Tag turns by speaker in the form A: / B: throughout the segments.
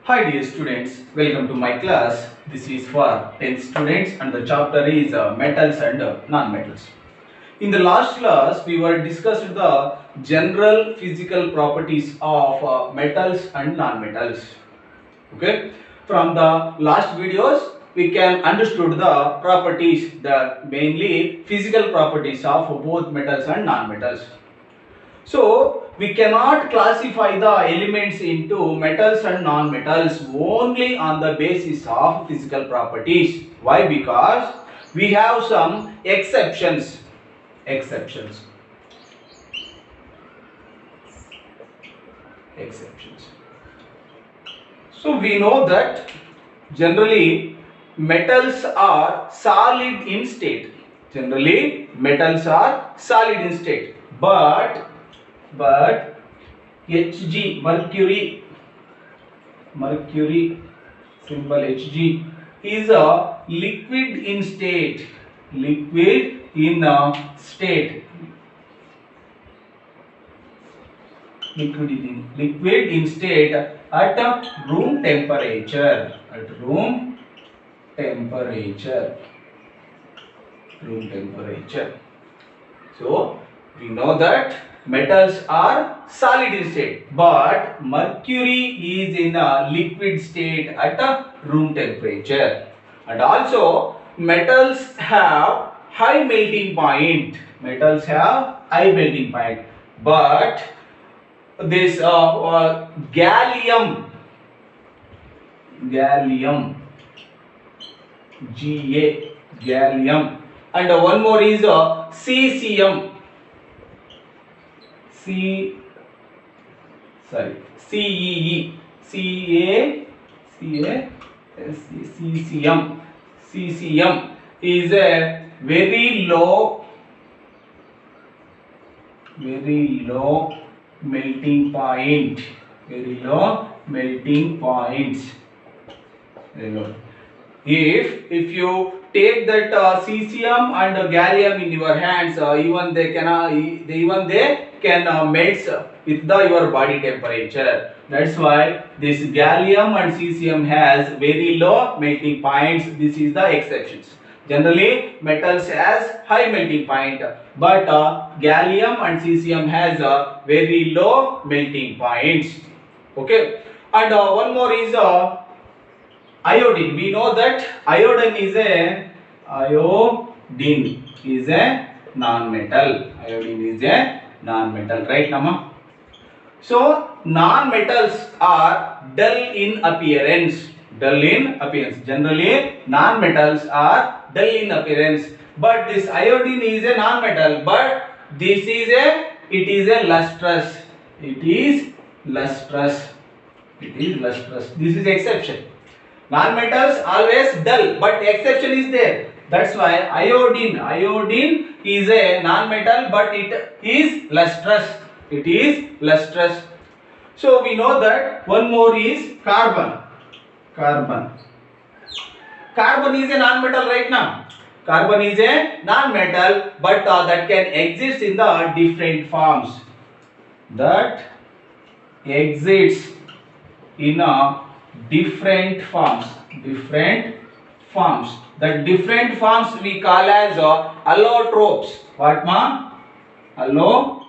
A: Hi dear students, welcome to my class. This is for 10th students and the chapter is metals and non-metals. In the last class, we were discussed the general physical properties of metals and non-metals. Okay, from the last videos, we can understood the properties, the mainly physical properties of both metals and non-metals. So we cannot classify the elements into metals and non-metals only on the basis of physical properties. Why? Because we have some exceptions. Exceptions. So we know that generally metals are solid in state. Generally metals are solid in state. But Hg, mercury symbol Hg is a liquid in state. Liquid in state. Liquid in state at room temperature. At room temperature. Room temperature. So we know that metals are solid in state, but mercury is in a liquid state at a room temperature. And also metals have high melting point. Metals have high melting point, but this gallium, gallium, and one more is cesium. Cesium is a very low melting point. Very low melting points. If you take that cesium and gallium in your hands, even they can melt with your body temperature. That's why this gallium and cesium has very low melting points. This is the exceptions. Generally metals has high melting point, but gallium and cesium has very low melting points. Okay, and one more is iodine. We know that iodine is a non-metal. Iodine is a non-metal, right, Nama? So non-metals are dull in appearance. Dull in appearance. Generally, non-metals are dull in appearance. But this iodine is a non-metal. But this is it is a lustrous. It is lustrous. It is lustrous. This is exception. Non-metals always dull, but exception is there. That's why iodine is a non-metal, but it is lustrous. It is lustrous. So we know that one more is carbon. Carbon is a non-metal right now. Carbon is a non-metal, but that can exist in the different forms. That exists in a different forms. The different forms we call as allotropes. What, ma? Allotrope.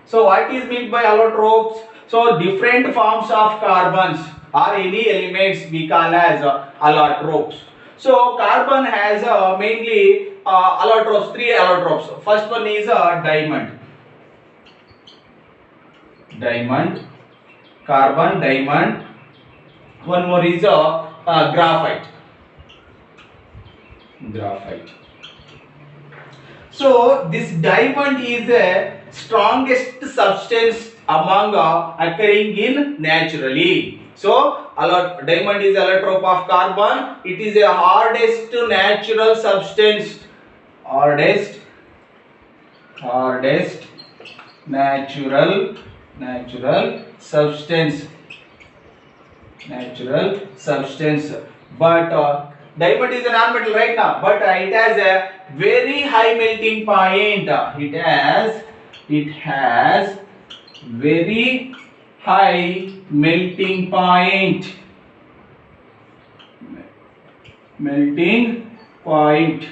A: So what is meant by allotropes? So different forms of carbons or any elements we call as allotropes. So carbon has mainly allotropes, 3 allotropes. First one is diamond. Carbon, diamond. One more is graphite. So this diamond is the strongest substance among occurring in naturally. So diamond is allotrope of carbon. It is a hardest natural substance. Hardest natural substance. But diamond is a non-metal right now, but it has a very high melting point. It has very high melting point. Melting point.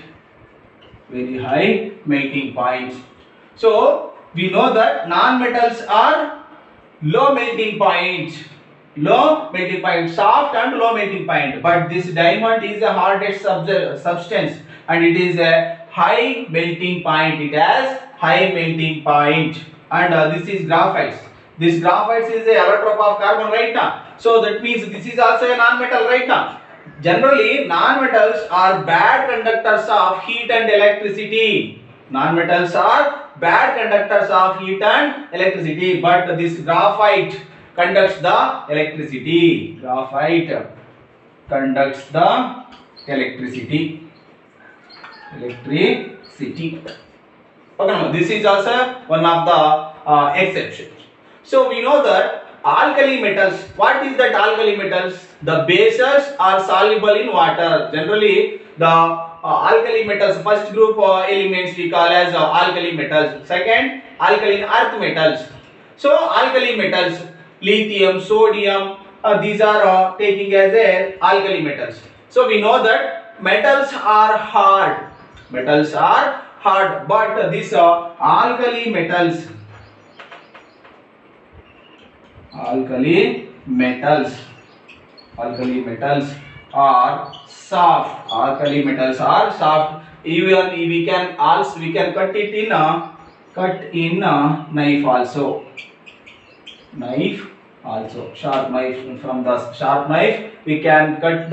A: Very high melting point. So we know that non-metals are low melting point. Low melting point, soft and low melting point. But this diamond is a hardest substance and it is a high melting point. It has high melting point. And this is graphite. This graphite is a allotrope of carbon right now. So that means this is also a non-metal right now. Generally, non-metals are bad conductors of heat and electricity. Non-metals are bad conductors of heat and electricity, but this graphite conducts the electricity. Graphite conducts the electricity. Electricity. Okay, this is also one of the exceptions. So we know that alkali metals. What is that alkali metals? The bases are soluble in water. Generally, the alkali metals, first group elements we call as alkali metals. Second, alkaline earth metals. So alkali metals, lithium, sodium, these are taking as a alkali metals. So we know that metals are hard. Metals are hard, but these alkali metals. Alkali metals are soft. Alkali metals are soft. Even we can cut it in knife also. Knife also, sharp knife. From the sharp knife we can cut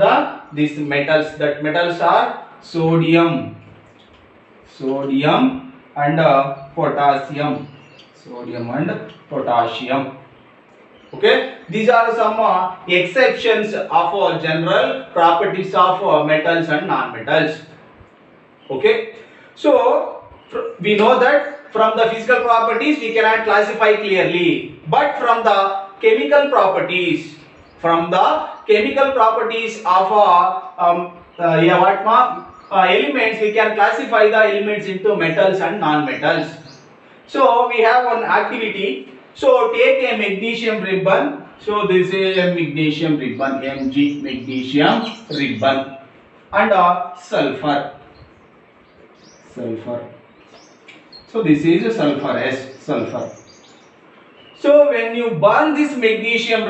A: these metals. That metals are sodium and potassium. Sodium and potassium. Okay, these are some exceptions of general properties of metals and non-metals. Okay, so we know that from the physical properties we cannot classify clearly, but from the chemical properties, of elements, we can classify the elements into metals and non-metals. So we have one activity. So take a magnesium ribbon. So this is a magnesium ribbon, Mg, magnesium ribbon, and sulfur. So this is a sulfur, S, sulfur. So when you burn this magnesium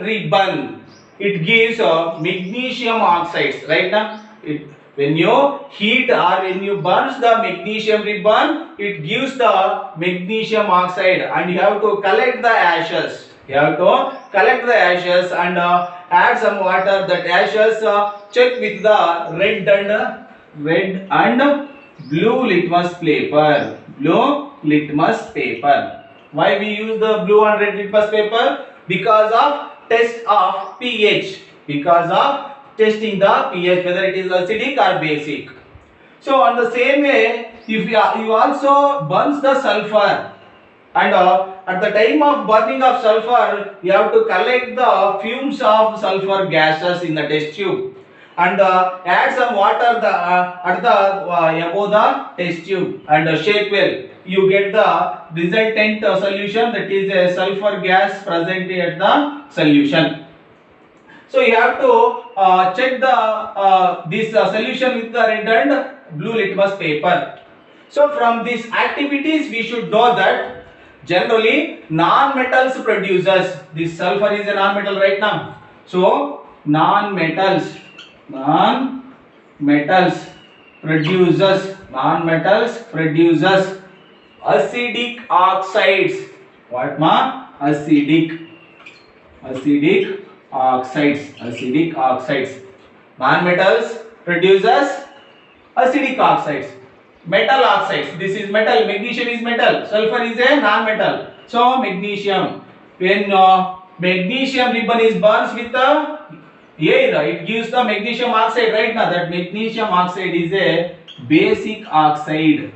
A: ribbon, it gives magnesium oxides, right now. When you heat or when you burn the magnesium ribbon, it gives the magnesium oxide, and you have to collect the ashes. And add some water. That ashes check with the red and blue litmus paper. Why we use the blue and red litmus paper? Because of test of pH. Because of testing the pH, whether it is acidic or basic. So on the same way, if you also burns the sulfur, and at the time of burning of sulfur, you have to collect the fumes of sulfur gases in the test tube, and add some water above the test tube and shake well. You get the resultant solution, that is a sulfur gas present at the solution. So you have to check the this solution with the red and blue litmus paper. So from these activities we should know that generally non-metals produces, this sulfur is a non-metal right now. So non-metals produces acidic oxides. What ma? Acidic oxides. Non-metals produces acidic oxides. Metal oxides. This is metal. Magnesium is metal. Sulfur is a non-metal. So magnesium. When magnesium ribbon is burns with the air, it gives the magnesium oxide. Right now, that magnesium oxide is a basic oxide.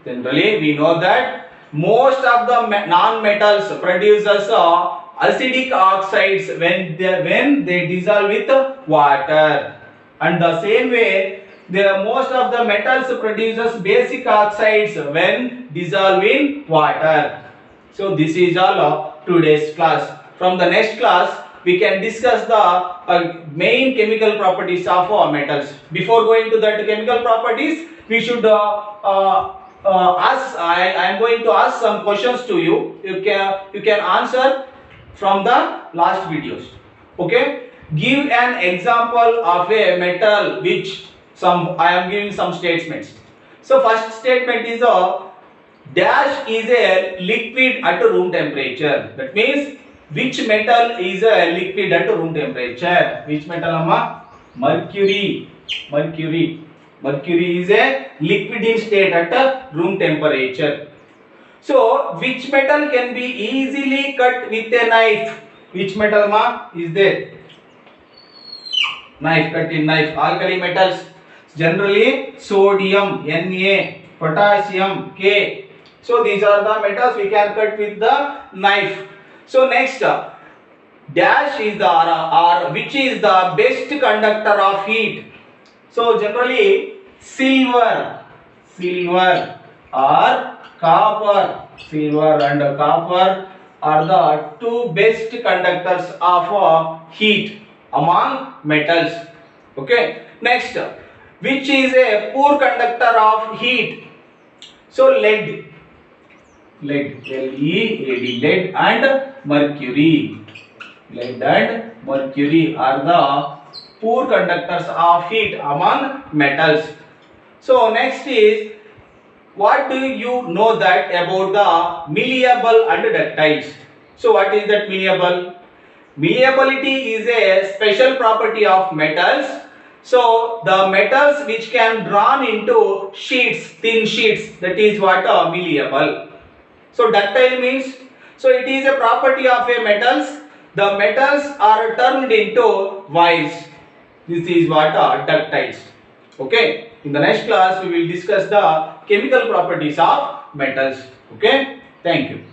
A: Generally, we know that most of the non-metals produces acidic oxides when they dissolve with water, and the same way The most of the metals produces basic oxides when dissolved in water. So this is all of today's class. From the next class, we can discuss the main chemical properties of metals. Before going to that chemical properties, we should ask. I am going to ask some questions to you. You can answer from the last videos. Okay. Give an example of a metal which I am giving some statements. So first statement is a dash is a liquid at room temperature. That means which metal is a liquid at room temperature? Which metal amma? Mercury. Mercury is a liquid in state at room temperature. So which metal can be easily cut with a knife? Which metal ma is there? Knife, cut in knife. Alkali metals, generally sodium, Na, potassium, K. So these are the metals we can cut with the knife. So next, dash is the or which is the best conductor of heat? So generally silver or copper. Silver and copper are the two best conductors of heat among metals. Okay. Next, which is a poor conductor of heat? So lead, Lead, lead and mercury. Lead and mercury are the poor conductors of heat among metals. So next is, what do you know that about the malleable and ductiles? So what is that malleable? Malleability is a special property of metals. So the metals which can drawn into sheets, thin sheets, that is what malleable. So ductile means, so it is a property of a metals. The metals are turned into wires. This is what ductiles. Okay. In the next class we will discuss the chemical properties of metals. Okay. Thank you.